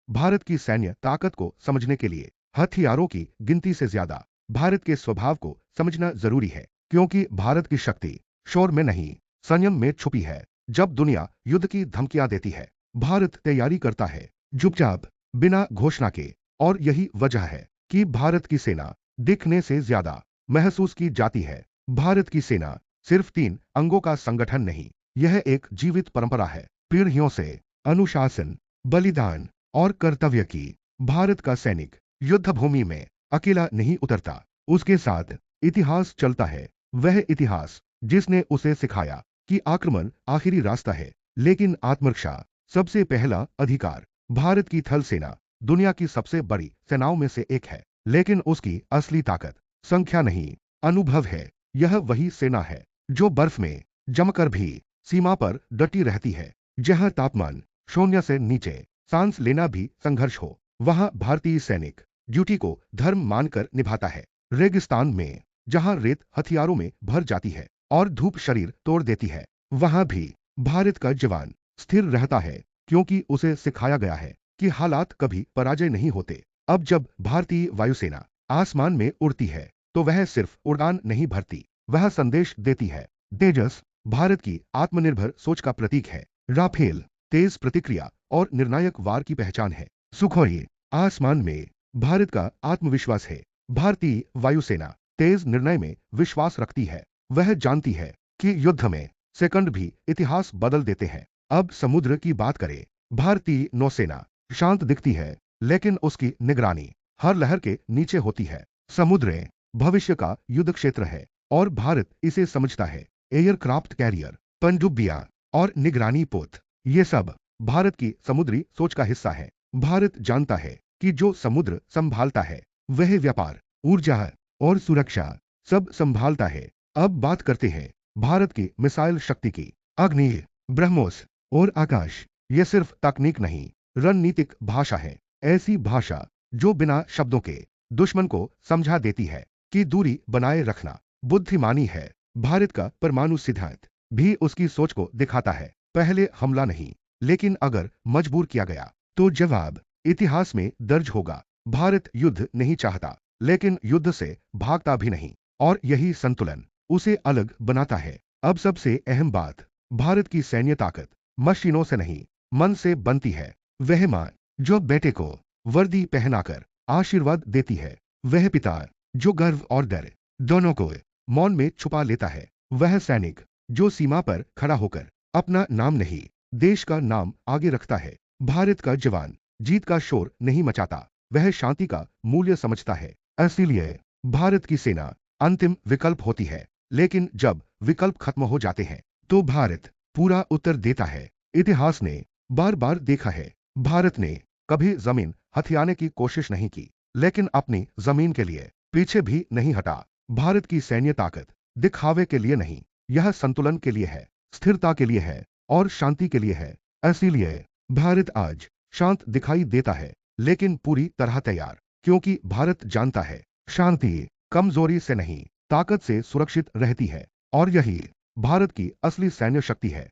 भारत की सैन्य ताकत को समझने के लिए हथियारों की गिनती से ज्यादा भारत के स्वभाव को समझना जरूरी है, क्योंकि भारत की शक्ति शोर में नहीं, संयम में छुपी है। जब दुनिया युद्ध की धमकियां देती है, भारत तैयारी करता है, चुपचाप, बिना घोषणा के। और यही वजह है कि भारत की सेना दिखने से ज्यादा महसूस की जाती है। भारत की सेना सिर्फ 3 अंगों का संगठन नहीं, यह एक जीवित परंपरा है, पीढ़ियों से अनुशासन, बलिदान और कर्तव्य की। भारत का सैनिक युद्ध भूमि में अकेला नहीं उतरता, उसके साथ इतिहास चलता है। वह इतिहास जिसने उसे सिखाया कि आक्रमण आखिरी रास्ता है, लेकिन आत्मरक्षा सबसे पहला अधिकार। भारत की थल सेना दुनिया की सबसे बड़ी सेनाओं में से एक है, लेकिन उसकी असली ताकत संख्या नहीं, अनुभव है। यह वही सेना है जो बर्फ में जमकर भी सीमा पर डटी रहती है, जहां तापमान शून्य से नीचे, सांस लेना भी संघर्ष हो। वहां भारतीय सैनिक ड्यूटी को धर्म मानकर निभाता है। रेगिस्तान में जहां रेत हथियारों में भर जाती है और धूप शरीर तोड़ देती है, वहां भी भारत का जवान स्थिर रहता है, क्योंकि उसे सिखाया गया है कि हालात कभी पराजय नहीं होते। अब जब भारतीय वायुसेना आसमान में उड़ती है, तो वह सिर्फ उड़ान नहीं भरती, वह संदेश देती है। तेजस भारत की आत्मनिर्भर सोच का प्रतीक है। राफेल तेज प्रतिक्रिया और निर्णायक वार की पहचान है। सुखोई आसमान में भारत का आत्मविश्वास है। भारतीय वायुसेना तेज निर्णय में विश्वास रखती है। वह जानती है कि युद्ध में सेकंड भी इतिहास बदल देते हैं। अब समुद्र की बात करें। भारतीय नौसेना शांत दिखती है, लेकिन उसकी निगरानी हर लहर के नीचे होती है। समुद्र भविष्य का युद्ध क्षेत्र है और भारत इसे समझता है। एयरक्राफ्ट कैरियर, पनडुब्बियां और निगरानी पोत, ये सब भारत की समुद्री सोच का हिस्सा है। भारत जानता है कि जो समुद्र संभालता है, वह व्यापार, ऊर्जा और सुरक्षा सब संभालता है। अब बात करते हैं भारत की मिसाइल शक्ति की। अग्नि, ब्रह्मोस और आकाश, ये सिर्फ तकनीक नहीं, रणनीतिक भाषा है। ऐसी भाषा जो बिना शब्दों के दुश्मन को समझा देती है कि दूरी बनाए रखना बुद्धिमानी है। भारत का परमाणु सिद्धांत भी उसकी सोच को दिखाता है। पहले हमला नहीं, लेकिन अगर मजबूर किया गया तो जवाब इतिहास में दर्ज होगा। भारत युद्ध नहीं चाहता, लेकिन युद्ध से भागता भी नहीं, और यही संतुलन उसे अलग बनाता है। अब सबसे अहम बात, भारत की सैन्य ताकत मशीनों से नहीं, मन से बनती है। वह मां जो बेटे को वर्दी पहनाकर आशीर्वाद देती है, वह पिता जो गर्व और डर दोनों को मौन में छुपा लेता है, वह सैनिक जो सीमा पर खड़ा होकर अपना नाम नहीं, देश का नाम आगे रखता है। भारत का जवान जीत का शोर नहीं मचाता, वह शांति का मूल्य समझता है। इसीलिए भारत की सेना अंतिम विकल्प होती है, लेकिन जब विकल्प खत्म हो जाते हैं, तो भारत पूरा उत्तर देता है। इतिहास ने बार बार देखा है, भारत ने कभी जमीन हथियाने की कोशिश नहीं की, लेकिन अपनी जमीन के लिए पीछे भी नहीं हटा। भारत की सैन्य ताकत दिखावे के लिए नहीं, यह संतुलन के लिए है, स्थिरता के लिए है और शांति के लिए है। इसीलिए भारत आज शांत दिखाई देता है, लेकिन पूरी तरह तैयार, क्योंकि भारत जानता है शांति कमजोरी से नहीं, ताकत से सुरक्षित रहती है। और यही भारत की असली सैन्य शक्ति है।